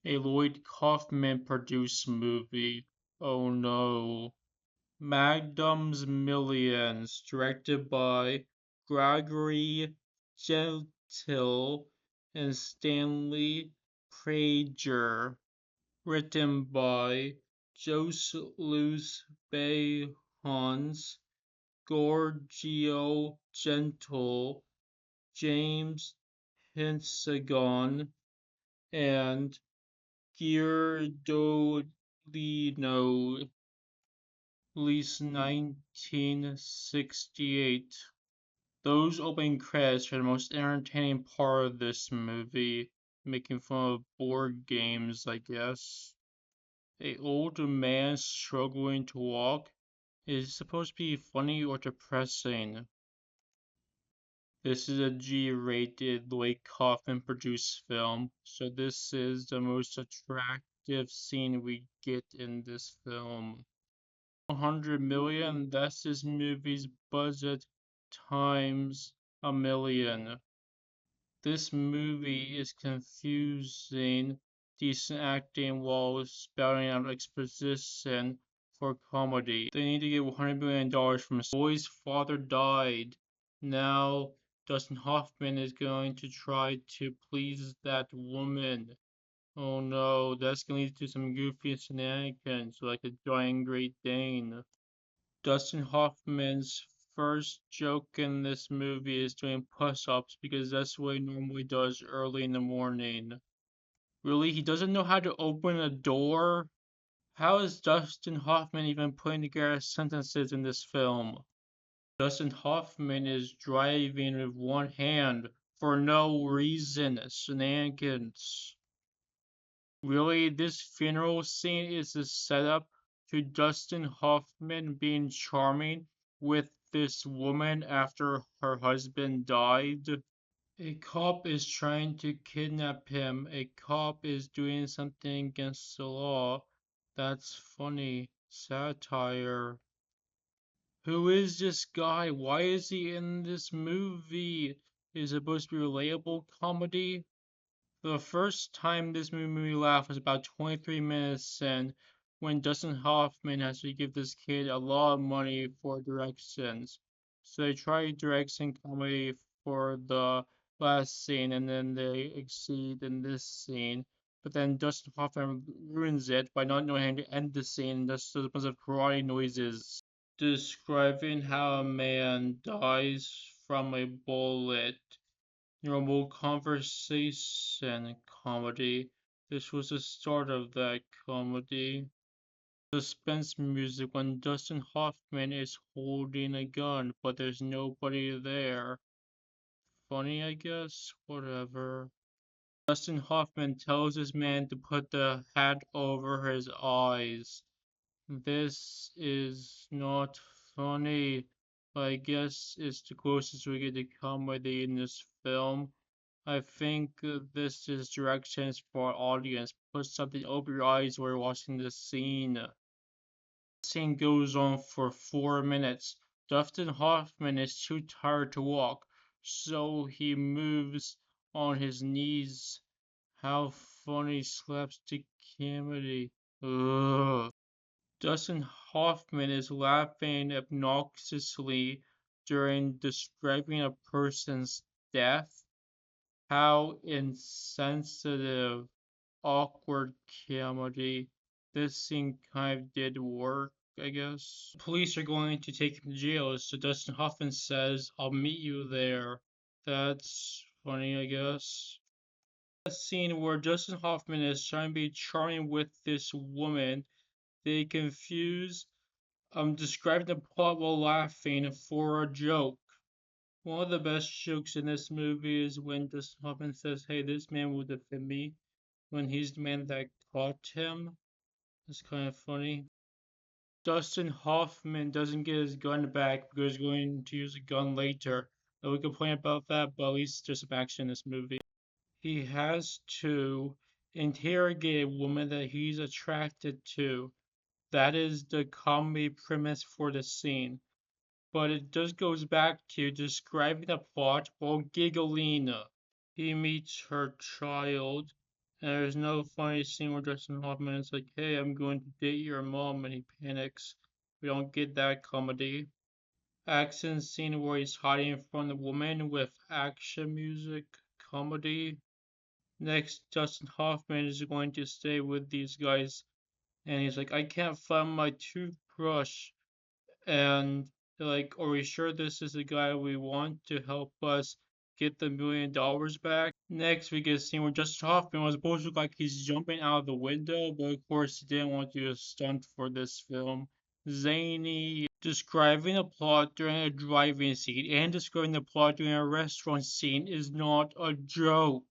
A Lloyd Kaufman produced movie. Oh no. Magnum's Millions, directed by Gregory Gentile and Stanley Prager, written by Joseph Bay Hans, Giorgio Gentile, James Hinsagon, and Giordolino, released 1968. Those opening credits are the most entertaining part of this movie, making fun of board games, I guess. A older man struggling to walk is supposed to be funny or depressing. This is a G-rated Lloyd Kaufman produced film, so this is the most attractive scene we get in this film. 100 million, that's this movie's budget times a million. This movie is confusing decent acting while spouting out exposition for comedy. They need to get $100 million from the boy's father died. Now Dustin Hoffman is going to try to please that woman. Oh no, that's gonna lead to some goofy shenanigans like a giant Great Dane. Dustin Hoffman's first joke in this movie is doing push-ups because that's what he normally does early in the morning. Really? He doesn't know how to open a door? How is Dustin Hoffman even putting together sentences in this film? Dustin Hoffman is driving with one hand for no reason. Shenanigans. Really, this funeral scene is a setup to Dustin Hoffman being charming with this woman after her husband died. A cop is trying to kidnap him. A cop is doing something against the law. That's funny. Satire. Who is this guy? Why is he in this movie? Is it supposed to be relatable comedy? The first time this movie made me laugh was about 23 minutes in, when Dustin Hoffman has to give this kid a lot of money for directions. So they try directing comedy for the last scene, and then they exceed in this scene. But then Dustin Hoffman ruins it by not knowing how to end the scene and just does a bunch of karate noises, describing how a man dies from a bullet. Normal conversation comedy. This was the start of that comedy. Suspense music when Dustin Hoffman is holding a gun, but there's nobody there. Funny, I guess? Whatever. Dustin Hoffman tells his man to put the hat over his eyes. This is not funny. I guess it's the closest we get to comedy in this film. I think this is directions for our audience. Put something over your eyes while you're watching this scene. The scene goes on for 4 minutes. Dustin Hoffman is too tired to walk, so he moves on his knees. How funny slapstick comedy. Ugh. Dustin Hoffman is laughing obnoxiously during describing a person's death. How insensitive, awkward comedy. This scene kind of did work, I guess. Police are going to take him to jail, so Dustin Hoffman says, I'll meet you there. That's funny, I guess. A scene where Dustin Hoffman is trying to be charming with this woman. They confuse describing the plot while laughing for a joke. One of the best jokes in this movie is when Dustin Hoffman says, hey, this man will defend me, when he's the man that caught him. It's kind of funny. Dustin Hoffman doesn't get his gun back because he's going to use a gun later. We complain about that, but at least there's some action in this movie. He has to interrogate a woman that he's attracted to. That is the comedy premise for the scene. But it just goes back to describing the plot while giggling. He meets her child, And there's no funny scene where Dustin Hoffman is like, "Hey, I'm going to date your mom," and he panics. We don't get that comedy. Action scene where he's hiding from the woman with action music comedy. Next, Dustin Hoffman is going to stay with these guys, and he's like, "I can't find my toothbrush," and they're like, "Are we sure this is the guy we want to help us get the $1 million back?" Next, we get a scene where Justin Hoffman was supposed to look like he's jumping out of the window, but of course he didn't want to do a stunt for this film. Zany, describing a plot during a driving scene and describing the plot during a restaurant scene is not a joke.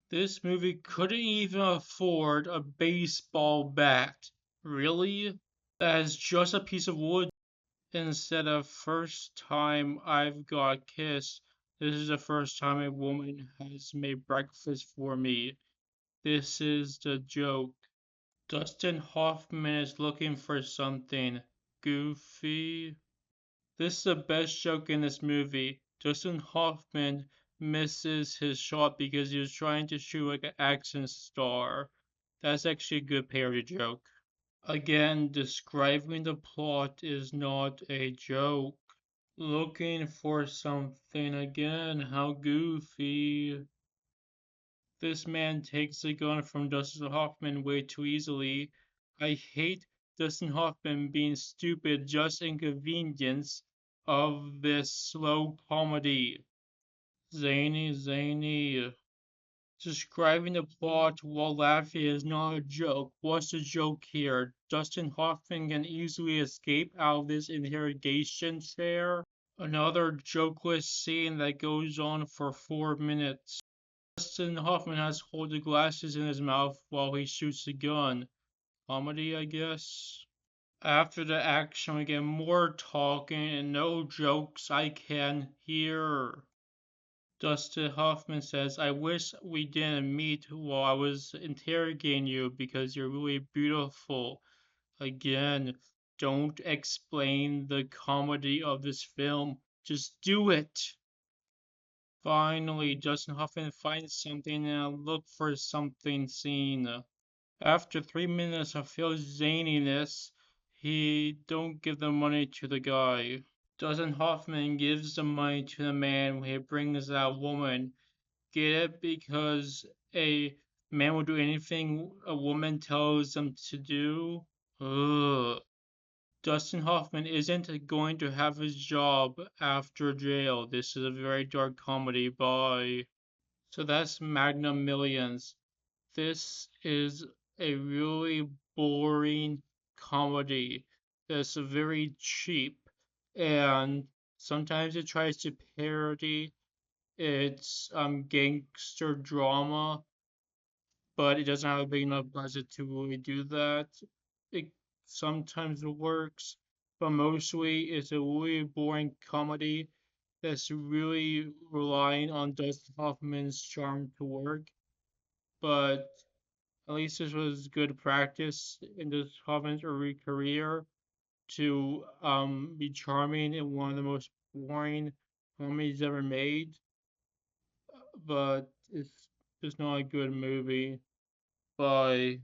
This movie couldn't even afford a baseball bat. Really? That is just a piece of wood. Instead of first time I've got kissed, this is the first time a woman has made breakfast for me. This is the joke. Dustin Hoffman is looking for something goofy. This is the best joke in this movie. Dustin Hoffman misses his shot because he was trying to shoot like an action star. That's actually a good parody joke. Again, describing the plot is not a joke. Looking for something again, how goofy. This man takes the gun from Dustin Hoffman way too easily. I hate Dustin Hoffman being stupid, just inconvenience of this slow comedy. Zany. Describing the plot while laughing is not a joke. What's the joke here? Dustin Hoffman can easily escape out of this interrogation chair. Another jokeless scene that goes on for 4 minutes. Dustin Hoffman has to hold the glasses in his mouth while he shoots the gun. Comedy, I guess. After the action, we get more talking and no jokes I can hear. Dustin Hoffman says, "I wish we didn't meet while I was interrogating you because you're really beautiful." Again, don't explain the comedy of this film. Just do it. Finally, Dustin Hoffman finds something and I look for something seen. After 3 minutes of Phil's zaniness, he don't give the money to the guy. Dustin Hoffman gives the money to the man when he brings that woman. Get it? Because a man will do anything a woman tells him to do? Ugh. Dustin Hoffman isn't going to have his job after jail. This is a very dark comedy. Bye. So that's Magnum Millions. This is a really boring comedy that's very cheap and sometimes it tries to parody its gangster drama, but it doesn't have a big enough budget to really do that. It sometimes works, but mostly it's a really boring comedy that's really relying on Dustin Hoffman's charm to work. But at least this was good practice in Dustin Hoffman's early career to be charming in one of the most boring comedies ever made. But it's just not a good movie. Bye.